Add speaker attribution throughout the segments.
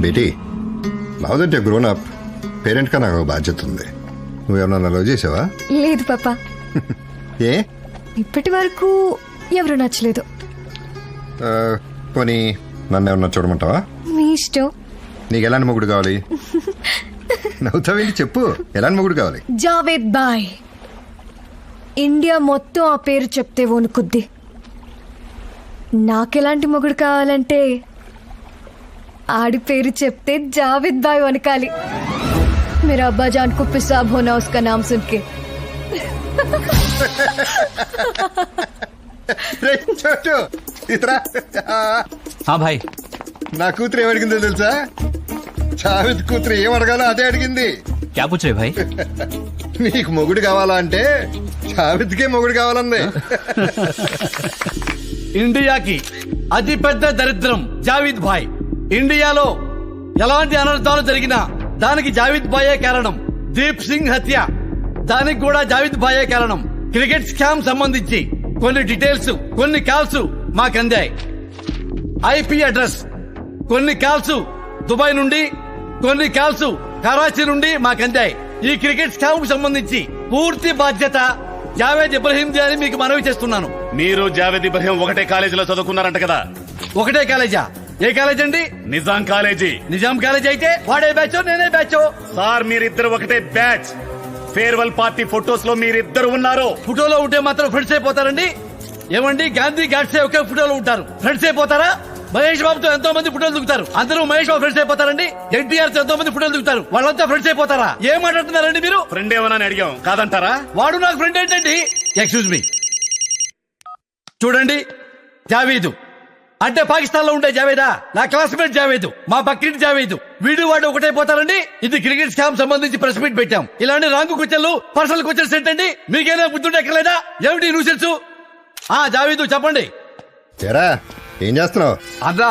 Speaker 1: Beti now that you grown up పేరెంట్గా నాకు ఒక బాధ్యత ఉంది. నువ్వేమన్నా లవ్ చేసావా?
Speaker 2: లేదు పాప,
Speaker 1: ఏ
Speaker 2: ఇప్పటి వరకు ఎవరు నచ్చలేదు.
Speaker 1: పోనీ నన్ను ఏమన్నా చూడమంటావా?
Speaker 2: మీ ఇష్టం.
Speaker 1: నీకు ఎలాంటి మొగుడు కావాలి? నవ్వుతావేంటి, చెప్పు. ఎలాంటి మొగుడు కావాలి?
Speaker 2: జావేద్ బాయ్. ఇండియా మొత్తం ఆ పేరు చెప్తే వణుకుద్ది. నాకెలాంటి మొగుడు కావాలంటే ఆడి పేరు చెప్తే జావేద్ బాయ్ వనకాలి. मेरा अब्बा जान को पेशाब होना उसका नाम सुन के.
Speaker 3: हाँ भाई.
Speaker 1: నా కూతురు ఏమడిగిందో తెలుసా? జావేద్ కూతురు ఏమడగాలో అదే అడిగింది.
Speaker 3: क्या पूछ रहे भाई?
Speaker 1: నీకు మొగుడు కావాలా అంటే జావేద్కే మొగుడు కావాలంది.
Speaker 4: ఇండియాకి అతి పెద్ద దరిద్రం జావేద్ భాయ్. ఇండియాలో ఎలాంటి అనర్థాలు జరిగినా దానికి జావేద్ భాయే కారణం. దీప్ సింగ్ హత్య, దానికి కూడా జావేద్ భాయే కారణం. క్రికెట్ స్కామ్ సంబంధించి కొన్ని డీటెయిల్స్, కొన్ని కాల్స్ మాకు అందాయి. ఐపీ అడ్రస్, కొన్ని కాల్స్ దుబాయ్ నుండి, కొన్ని కాల్స్ కరాచీ నుండి మాకు అందాయి. ఈ క్రికెట్ స్కామ్ సంబంధించి పూర్తి బాధ్యత జావేద్ ఇబ్రహీంది అని మీకు మనవి చేస్తున్నాను.
Speaker 5: మీరు జావేద్ ఇబ్రహీం ఒకటే కాలేజీలో చదువుకున్నారంట కదా?
Speaker 4: ఒకటే కాలేజా? ఏ కాలేజ్ అండి?
Speaker 5: నిజాం కాలేజీ.
Speaker 4: నిజాం కాలేజ్ అయితే వాడే బ్యాచో నేనే బ్యాచో?
Speaker 5: సార్ మీరిద్దరు ఒకటే బ్యాచ్. ఫేర్వెల్ పార్టీ ఫొటోస్ లో మీరిద్దరు ఉన్నారు.
Speaker 4: ఫోటోలో ఉంటే మాత్రం ఫ్రెండ్స్ అయిపోతారండి? ఏమండి, గాంధీ గాడ్సే ఒకే ఫోటోలో ఉంటారు, ఫ్రెండ్స్ అయిపోతారా? మహేష్ బాబుతో ఎంతో మంది ఫోటోలు దిగుతారు, అందరూ మహేష్ బాబు ఫ్రెండ్స్ అయిపోతారండి? ఎన్టీఆర్ తో ఎంతో మంది ఫోటోలు దిగుతారు, వాళ్ళంతా ఫ్రెండ్స్ అయిపోతారా? ఏం మాట్లాడుతున్నారండి మీరు?
Speaker 5: ఫ్రెండ్ ఏమన్నా అడిగాం, కాదంటారా?
Speaker 4: వాడు నాకు ఫ్రెండ్ ఏంటండి? ఎక్స్క్యూజ్ మీ, చూడండి, జావేదు అంటే పాకిస్తాన్ లో ఉండే జావేదా? నా క్లాస్మేట్ జావేదు, మా పక్కింటి జావేదు. వీడు వాడు ఒకటైపోతారండి? ఇది క్రికెట్ స్కామ్ సంబంధించి ప్రెస్ మీట్ పెట్టాం. ఇలాంటి రాంగు క్వశ్చన్లు, పర్సనల్ క్వశ్చన్స్ ఏంటండి? మీకేనా బుద్ధుంటే ఎక్కలేదా? ఏమిటి న్యూసెన్స్? జావేదు చెప్పండి.
Speaker 1: ఏరా, ఏం చేస్తున్నావు?
Speaker 4: అన్నా,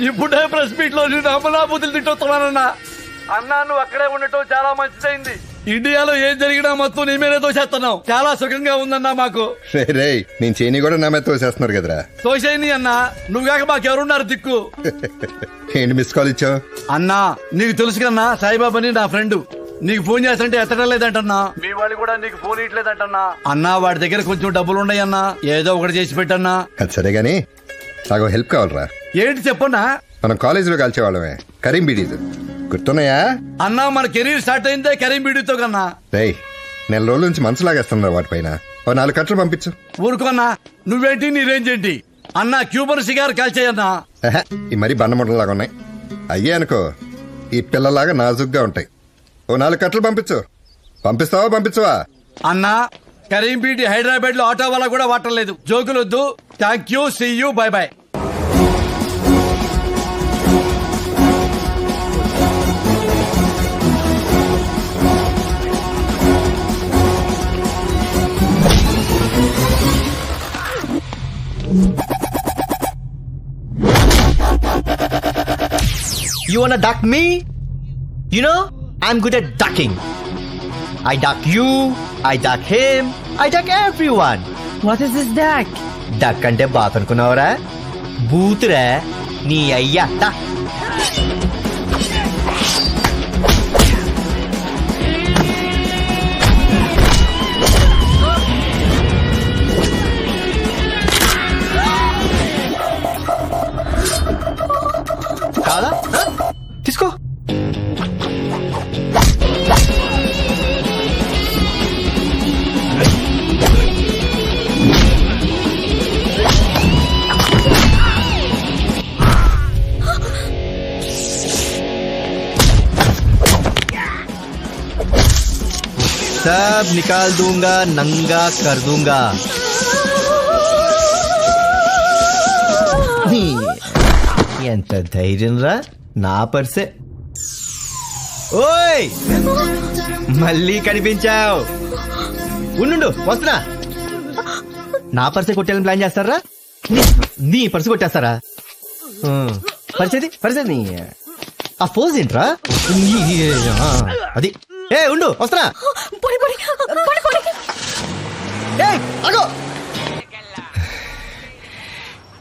Speaker 4: ఇప్పుడే ప్రెస్ మీట్ లో నేను అమలాబుద్ధులు తింటున్నానన్నా. అన్నా, నువ్వు అక్కడే ఉండటం చాలా మంచిదైంది. ఇండియాలో ఏం జరిగినా మొత్తం నీ మీదే తోసేస్తున్నావు. చాలా సుఖంగా ఉందన్నా మాకు.
Speaker 1: రే, నేను చేయని కూడా నా మీద తోసేస్తున్నారు కదరా.
Speaker 4: తోసేయని అన్నా, నువ్వు కాక మాకెవరున్నారు దిక్కు?
Speaker 1: ఏంటి మిస్ కాల్ ఇచ్చావు?
Speaker 4: అన్నా, నీకు తెలుసు కన్నా, సాయిబాబాని నా ఫ్రెండ్. నీకు ఫోన్ చేస్తుంటే ఎత్తడం లేదంటన్నా. మీ వాళ్ళు కూడా నీకు ఫోన్ ఇట్లేదంటన్నా. అన్నా, వాడి దగ్గర కొంచెం డబ్బులు ఉన్నాయన్నా, ఏదో ఒకటి చేసి పెట్టన్నా.
Speaker 1: అది సరే గాని నాకు హెల్ప్ కావాలరా.
Speaker 4: ఏంటి చెప్పన్నా?
Speaker 1: మనం కాలేజీలో కలిసేవాళ్ళమే, కరీం బీడీలు గుర్తున్నాయా?
Speaker 4: అన్నా, మన కెరీర్ స్టార్ట్ అయిందే కరీం బీడీతో కన్నా.
Speaker 1: రేయ్, నెల రోజుల నుంచి మనసు లాగేస్తున్నారు వాటిపైన. 4 కట్టలు పంపించు.
Speaker 4: ఊరుకోన్నా, నువ్వేంటి నీ రేంజ్ ఏంటి? అన్నా, క్యూబర్ సిగార్ కాల్చేయన్నా.
Speaker 1: ఈ మరీ బండముడలాగా ఉన్నాయి. అయ్యే అనుకో, ఈ పిల్లలాగా నాజుగ్గా ఉంటాయి. 4 కట్టలు పంపించు. పంపిస్తావా పంపించవా?
Speaker 4: అన్నా, కరీం బీడీ హైదరాబాద్ లో ఆటో వాళ్ళ కూడా వాటర్లేదు. జోకులొద్దు. Thank you, see you, bye bye.
Speaker 6: You wanna duck me? You know, I'm good at ducking. I duck you, I duck him, I duck everyone.
Speaker 2: What is this duck?
Speaker 6: Duck అంటే bath అనుకున్నావురా? బూతురా నీ అయ్యా. కాదా? తీసుకో. सब निकाल दूंगा, नंगा कर दूंगा. ఎంత ధైర్యం రా నా పర్సే. ఓయ్, మళ్ళీ కనిపించావు. ఉండు, వస్తున్నా. నా పర్సే కొట్టేయాలని ప్లాన్ చేస్తారా? నీ పర్సు కొట్టేస్తారా? పరిస్థితి ఆ ఫోజ్ ఏంట్రా? అది ఉండు, వస్తున్నా.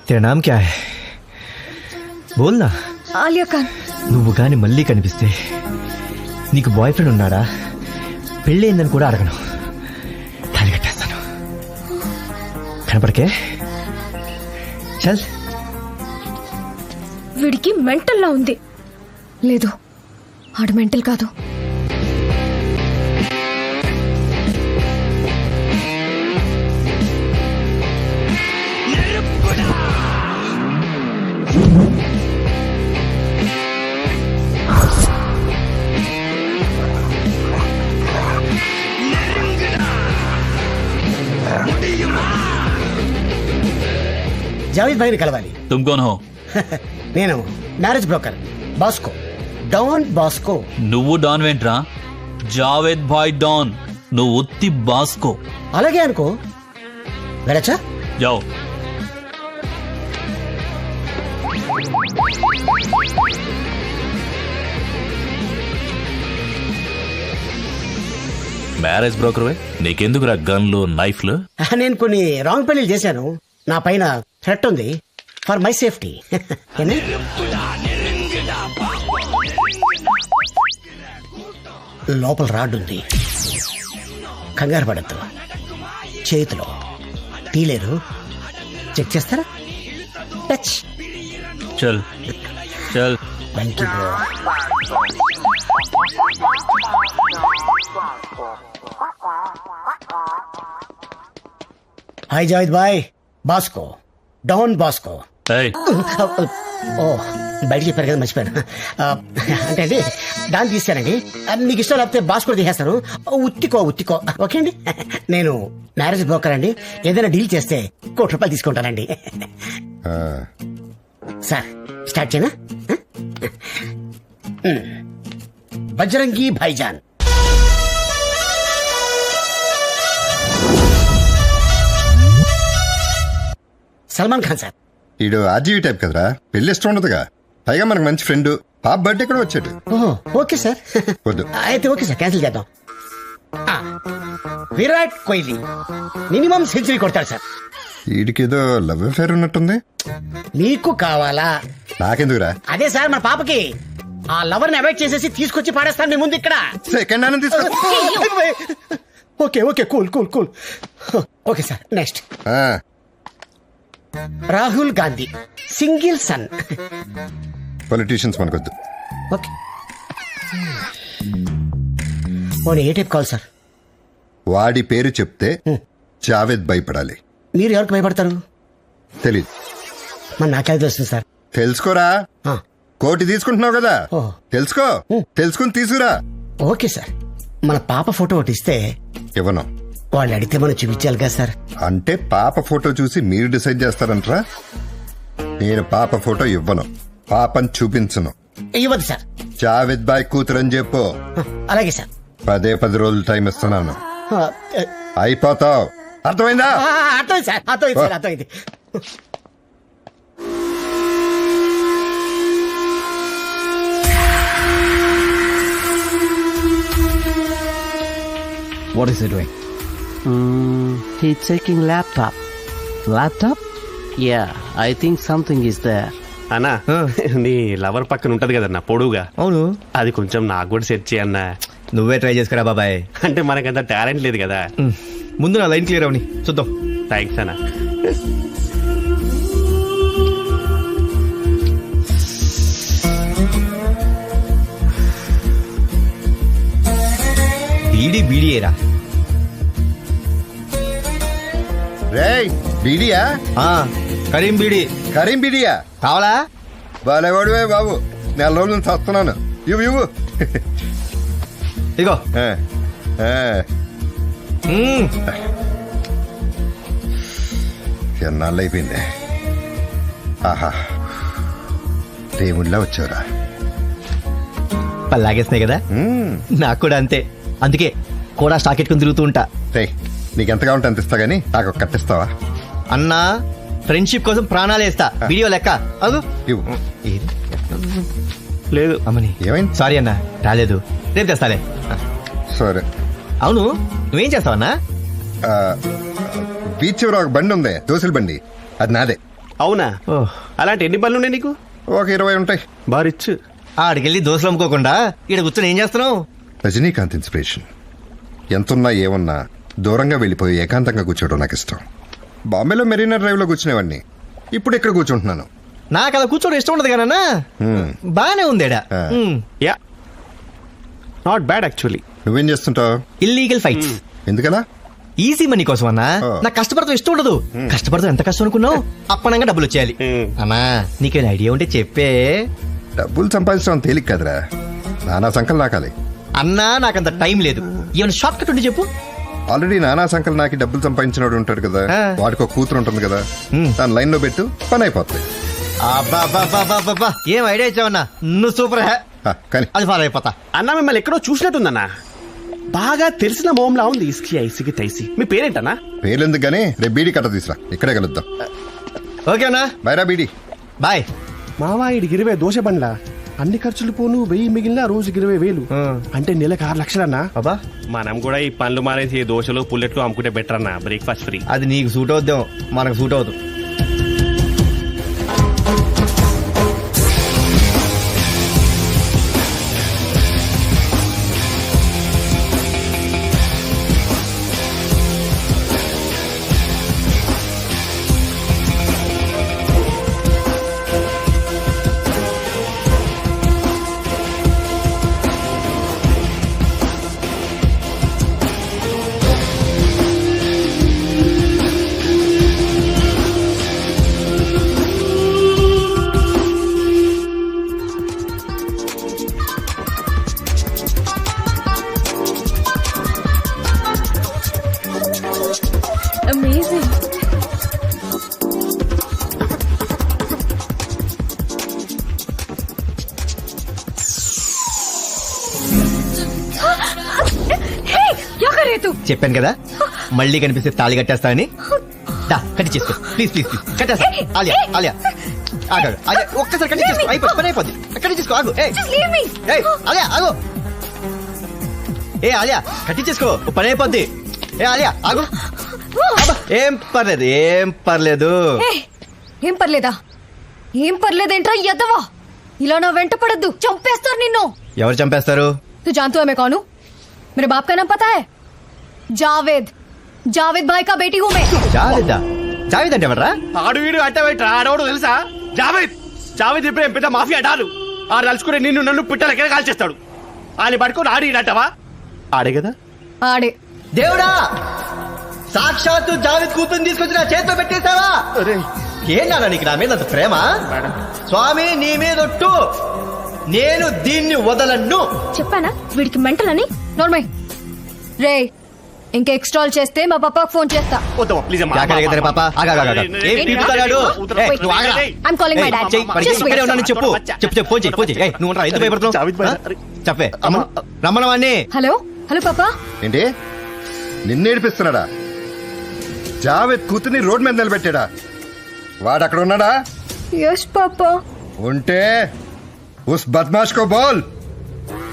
Speaker 6: तेरा नाम क्या है? बोलना.
Speaker 2: ఆలియా ఖాన్.
Speaker 6: నువ్వు గాని మళ్ళీ కనిపిస్తే నీకు బాయ్ ఫ్రెండ్ ఉన్నాడా, పెళ్ళయిందని కూడా అడగను, తాళి కట్టేస్తాను. కనపడకే చల్.
Speaker 2: వీడికి మెంటల్లా ఉంది. లేదు, ఆడు మెంటల్ కాదు.
Speaker 7: జావేద్ భాయ్ని కలవాలి.
Speaker 3: तुम कौन हो?
Speaker 7: నేను marriage broker Bosco, don Bosco.
Speaker 3: నువ్వు డాన్ వెంట్రా? జావేద్ భాయ్ డాన్, నువ్వు ఉత్తి బాస్కో.
Speaker 7: అలాగే అనుకో. వెళ్ళచ్చా?
Speaker 3: जाओ. మ్యారేజ్ బ్రోకర్ నీకెందుకురా గన్లు నైఫ్లు?
Speaker 7: నేను కొన్ని రాంగ్ పెళ్లి చేశాను. నా పైన థ్రెట్ ఉంది. For my safety. లోపల రాడ్ ఉంది. కంగారు పడద్దు. చేతిలో తీలేరు. చెక్ చేస్తారా? టచ్.
Speaker 3: చల్ చల్.
Speaker 7: Thank you bro. Hi Javed బాయ్. Bosco, don Bosco.
Speaker 3: ఏయ్,
Speaker 7: ఓ బయట చెప్పారు కదా, మర్చిపోయాను. అంటే అండి దాన్ని తీస్తానండి. మీకు ఇష్టం లేకపోతే బాస్కో తీసేస్తాను. ఉత్తికో ఉత్తికో. ఓకే అండి. నేను మ్యారేజ్ బ్రోకర్ అండి. ఏదైనా డీల్ చేస్తే ₹1,00,00,000 తీసుకుంటానండి.
Speaker 1: ఆ,
Speaker 7: సార్ స్టార్ట్ చేయనా? బజరంగి భాయిజాన్. సల్మాన్ ఖాన్ సార్.
Speaker 1: ఈడు ఆర్జీవీ టైప్ కదరా, పెళ్లి ఇష్టం ఉండదుగా. పైగా మనకు మంచి ఫ్రెండ్, పాప బర్త్డే కూడా వచ్చాడు.
Speaker 7: ఓహో ఓకే సార్.
Speaker 1: వద్దు.
Speaker 7: అయితే ఓకే సార్, క్యాన్సిల్ చేద్దాం. విరాట్ కోహ్లీ మినిమం సెంచరీ కొడతాడు సార్.
Speaker 1: వీడికి ఏదో లవ్ అఫేర్ ఉన్నట్టుంది.
Speaker 7: మీకు కావాలా?
Speaker 1: నాకెందుకురా?
Speaker 7: అదే సార్ మన పాపకి. ఆ లవర్ ని అవాయిడ్ చేసేసి తీసుకొచ్చి పాడేస్తాను మీ ముందు ఇక్కడ.
Speaker 1: సెకండ్ హ్యాండ్ తీసుకో.
Speaker 7: Okay okay cool cool cool. Okay sir. Next
Speaker 1: ఆ,
Speaker 7: Rahul Gandhi, single son.
Speaker 1: Politicians మనకొద్దు.
Speaker 7: ఓకే. పోనీ ఏ టైప్ కావాలి సార్?
Speaker 1: వాడి పేరు చెప్తే జావేద్ భయపడాలి.
Speaker 7: మీరు ఎవరికి భయపడతారు?
Speaker 1: తెలీదు.
Speaker 7: మరి నాకే తెలుస్తుంది సార్.
Speaker 1: తెలుసుకోరా.
Speaker 7: ఆ,
Speaker 1: కోటి తీసుకుంటున్నావు కదా,
Speaker 7: ఓహో.
Speaker 1: తెలుసుకో. తెలుసుకుని తీసుకురా.
Speaker 7: Okay sir. మన పాప ఫోటో ఒకటి ఇస్తే
Speaker 1: ఇవ్వను.
Speaker 7: వాళ్ళు అడిగితే మనం చూపించాలి కదా సార్.
Speaker 1: అంటే పాప ఫోటో చూసి మీరు డిసైడ్ చేస్తారంటారా? నేను పాప ఫోటో ఇవ్వను, పాపని చూపించను.
Speaker 7: ఇవ్వదు సార్.
Speaker 1: జావేద్ బాయ్ కూతురని చెప్పు.
Speaker 7: అలాగే సార్.
Speaker 1: 10 రోజులు టైం ఇస్తున్నాను.
Speaker 7: ఆ,
Speaker 1: అయిపోతావు. అర్థమైందా?
Speaker 7: అర్థమైంది సార్. అర్థమైంది సార్. అర్థమైంది.
Speaker 6: What is it doing?
Speaker 8: He's checking laptop.
Speaker 6: Laptop?
Speaker 8: Yeah, I think something is there.
Speaker 9: అన్నా, నీ లవర్ పక్కన ఉంటది కదన్నా పొడుగా,
Speaker 6: అవును.
Speaker 9: అది కొంచెం నాకు కూడా సెట్ చేయన్నా.
Speaker 6: నువ్వే ట్రై చేసుకురా బాబాయ్.
Speaker 9: అంటే మనకంత టాలెంట్ లేదు కదా.
Speaker 6: ముందు నా లైన్ క్లియర్ అవని చూద్దాం.
Speaker 9: థ్యాంక్స్ అన్నా.
Speaker 6: బీడీ బీడీయేరా.
Speaker 1: రేయ్, బీడియా?
Speaker 6: కరీం బీడీ
Speaker 1: కరీం బీడియా
Speaker 6: కావాలా?
Speaker 1: బాలేవాడువే బాబు, 4 రోజుల నుంచి వస్తున్నాను. ఇవ్వు ఇవ్వు.
Speaker 6: ఇగో.
Speaker 1: ఆ, ఆ. ఎన్నాళ్ళు అయిపోయింది. ఆహా, దేవుళ్ళ వచ్చావురా.
Speaker 6: పల్లాగేస్తున్నాయి కదా. నాకు కూడా అంతే, అందుకే కూడా స్టాక్ ఎట్టుకుని తిరుగుతూ ఉంటా.
Speaker 1: రేయ్, నీకెంత కావాలంటే అంత ఇస్తా గానీ నాకు కట్టిస్తావా?
Speaker 6: అన్నా, ఫ్రెండ్షిప్ కోసం ప్రాణాలు వేస్తా. వీడియో లెక్క అదు.
Speaker 1: ఇవ్వు.
Speaker 9: లేదు
Speaker 6: అమ్మని.
Speaker 1: ఏమైంది?
Speaker 6: సారీ అన్నా, రాలేదు, రేపు తెస్తాలే.
Speaker 1: సరే.
Speaker 6: అవును, నువ్వేం చేస్తావన్నా?
Speaker 1: ఆ, బీచ్ చివర ఒక బండి ఉంది, దోశల బండి, అది నాదే.
Speaker 9: అవునా?
Speaker 6: ఓహ్.
Speaker 9: అలాంటి ఎన్ని పనులు ఉన్నాయి నీకు?
Speaker 1: ఒక 20 ఉంటాయి.
Speaker 9: బారిచ్చు.
Speaker 6: ఆడికెళ్ళి దోశలు అమ్ముకోకుండా ఇక్కడ కూర్చొని ఏం చేస్తున్నావు?
Speaker 1: రజనీకాంత్ ఇన్స్పిరేషన్. ఎంతున్నా ఏమున్నా దూరంగా వెళ్ళిపోయి ఏకాంతంగా కూర్చోవడం నాకు ఇష్టం. బాంబేలో మెరీనా డ్రైవ్లో కూర్చునేవాడిని, ఇప్పుడు ఇక్కడ కూర్చుంటున్నాను.
Speaker 6: నాకు అలా కూర్చోవడం ఇష్టం ఉండదు కానన్నా. బానే ఉందేడా.
Speaker 9: Yeah, not bad actually.
Speaker 1: నువ్వేం చేస్తుంటావు?
Speaker 6: Illegal fights.
Speaker 1: ఎందుకలా?
Speaker 6: ఈజీ మనీ కోసం అన్నా. నాకు కష్టపడతాం ఇష్టం ఉండదు. కష్టపడతాం ఎంత కష్టం అనుకున్నావు? అప్పనంగా డబ్బులు వచ్చేయాలి. అన్నా నీకేం ఐడియా ఉంటే చెప్పే.
Speaker 1: డబ్బులు సంపాదించడం తేలిక కదరా, నానా సంకల్ నాకాలి.
Speaker 6: అన్నా నాకంత టైం లేదు. ఏమైనా షార్ట్ కట్ ఉంటే చెప్పు.
Speaker 1: ఆల్రెడీ నానా సంకల్ నాకి డబ్బులు సంపాదించినోడు ఉంటాడు కదా, వాడికి ఒక కూతురు ఉంటుంది కదా, దాని లైన్ లో పెట్టు, పని అయిపోతుంది.
Speaker 6: అబ్బా ఏం ఐడియా ఇచ్చావన్నా, నువ్వు సూపర్ హే.
Speaker 1: కానీ
Speaker 6: అది ఫాలో అయిపోతా.
Speaker 9: అన్న మిమ్మల్ని ఎక్కడో చూసినట్టుందన్నా, బాగా తెలిసిన మోమ్లా ఉంది. ఇస్కి ఐసికి తైసి. మీ పేరేంటన్నా?
Speaker 1: పేర్లెందుకు గానీ రేపు బీడీ కట్ట తీసురా, ఇక్కడే కలుద్దాం.
Speaker 6: ఓకే అన్నా,
Speaker 1: బైరా బీడీ.
Speaker 6: బాయ్.
Speaker 9: మావా ఇడికి 20 దోశ బండ్లా, అన్ని ఖర్చులు పోను 1000 మిగిలిన రోజుకి 20,000 అంటే నెలకు 6 లక్షలన్నా.
Speaker 6: అబ్బా
Speaker 9: మనం కూడా ఈ పనులు మానేసి దోశలు పుల్లెట్లు అమ్ముకుంటే బెటర్ అన్న, బ్రేక్ఫాస్ట్ ఫ్రీ.
Speaker 6: అది నీకు సూట్ అవుద్దాం, మనకు సూట్ అవుతుంది.
Speaker 2: Amazing. Hey, क्या कर रहे तू?
Speaker 6: చెప్పాను కదా మళ్ళీ కనిపిస్తే తాళి కట్టేస్తా అని. దా కట్టి చేసుకో ప్లీజ్ ప్లీజ్ ప్లీజ్ కట్టేస్తా. ఆలియా ఆలియా ఆగు ఆలియా, ఒక్కసారి కట్టి చేసుకో, అయిపోద్ది పని అయిపోద్ది. కట్టి చేసుకో, ఆగు.
Speaker 2: Just leave me.
Speaker 6: ఆలియా ఆగు. ఆలియా కట్టి చేసుకో, పని అయిపోద్ది. ఆలియా ఆగు. ఏం పర్లేదు ఏం పర్లేదు.
Speaker 2: ఏం పర్లేదా? ఏం పర్లేదేంట్రా ఎదవా, ఇలా నా వెంట పడద్దు, చంపేస్తారు నిన్ను.
Speaker 6: ఎవరు చంపేస్తారు?
Speaker 2: तू जानता है मैं कौन हूँ? मेरे बाप का नाम पता है? जावेद. जावेद भाई का बेटी हूँ मैं.
Speaker 6: జావేదా? జావేద్ అంటే ఎవరా?
Speaker 4: ఆడు వీడు అట్టబెట్టరా, ఆడవాడు తెలుసా? జావేద్. జావేద్ ఇప్పుడు ఏం పెద్ద మాఫియా డాలు. ఆడు తలుచుకుని నిన్ను నన్ను పిట్టల కింద కాల్చేస్తాడు. ఆయన పట్టుకుని ఆడి అంటావా?
Speaker 9: ఆడే కదా.
Speaker 2: ఆడే.
Speaker 6: దేవుడా, సాక్షాత్తు జావేద్ కూతురు తీసుకొచ్చి నా చేతిలో పెట్టేశావా? ఏంటన్నా నీకు నా మీద అంత ప్రేమ? స్వామి నీ మీద ఒట్టు, నేను దీన్ని వదలను.
Speaker 2: చెప్పానా వీడికి మెంటల్ అని? నార్మల్ రే, ఇంకా ఎక్స్ట్రాల్ చేస్తే మా పాపాకు ఫోన్ చేస్తా.
Speaker 9: ప్లీజ్
Speaker 6: పాపా
Speaker 2: I'm calling my dad. Just wait.
Speaker 6: చెప్పు చెప్పు చెప్పు ఫోన్ చెయ్యి. నువ్వు ఎందుకు భయపడుతున్నావు? చెప్పే రమ్మనవాణ్ణి.
Speaker 2: హలో హలో పాపా.
Speaker 1: ఏంటి నిన్నేడిపిస్తున్నాడా? జావేద్ కూతుర్ని రోడ్ మీద నిలబెట్టాడా? వాడు అక్కడ ఉన్నాడా?
Speaker 2: యస్ పాపా.
Speaker 1: ఉంటే ఉస్ బద్మాష్ కో బోల్,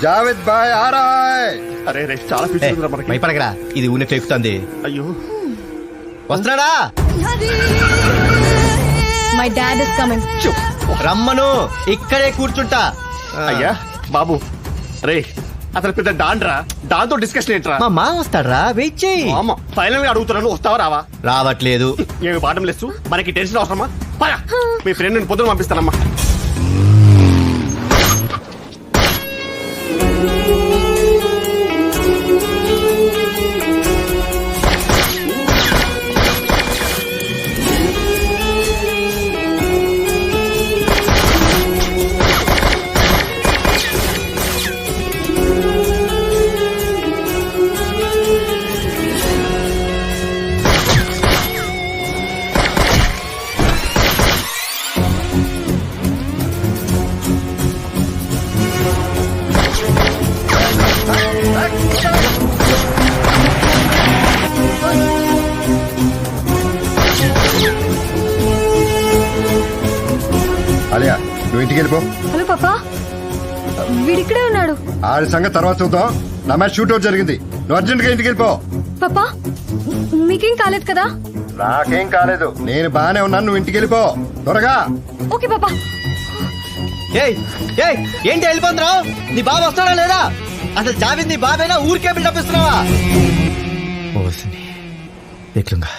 Speaker 1: జావేద్ భాయ్ ఆ రహా హై.
Speaker 9: అరే రే, చాలా పిచ్చి మనకి.
Speaker 6: భయపడకరా, ఇది ఊనే ఫేకుతుంది.
Speaker 9: అయ్యో
Speaker 6: వస్తున్నాడా?
Speaker 2: My dad is coming.
Speaker 6: రమ్మను, ఇక్కడే కూర్చుంటా.
Speaker 9: అయ్యా బాబు, రే అతను పెద్ద డాన్ రా, దాంతో డిస్కషన్ ఏంట్రా?
Speaker 6: మా మామ వస్తాడ్రా, వెయిట్ చెయ్యి.
Speaker 9: ఫైనల్ గా అడుగుతున్నాను, వస్తావా రావా?
Speaker 6: రావట్లేదు.
Speaker 9: ఏమి పాఠం లేదు, మనకి టెన్షన్ అవసరమా? పరా, మీ ఫ్రెండ్ ని పొద్దున పంపిస్తానమ్మా.
Speaker 1: అలియా నువ్వు ఇంటికి వెళ్ళిపో.
Speaker 2: హలో పాపా, వీడిక్కడే ఉన్నాడు.
Speaker 1: ఆడి సంగతి తర్వాత చూద్దాం. నా మ్యాచ్ షూట్అవుట్ జరిగింది, నువ్వు అర్జెంట్ గా ఇంటికి వెళ్ళిపో.
Speaker 2: పాపా మీకేం కాలేదు కదా?
Speaker 1: నాకేం కాలేదు, నేను బానే ఉన్నాను, నువ్వు ఇంటికి వెళ్ళిపో త్వరగా.
Speaker 2: ఓకే పాపా.
Speaker 6: ఏయ్ ఏయ్ ఏంటి వెళ్ళిపోతున్నావు? నీ బాబు వస్తాడా లేదా? అసలు జావేద్ నీ బాబేనా? ఊరికే బిల్డప్ ఇస్తున్నావా?
Speaker 10: ఓ వస్తుంది. దేఖ్ లూంగా.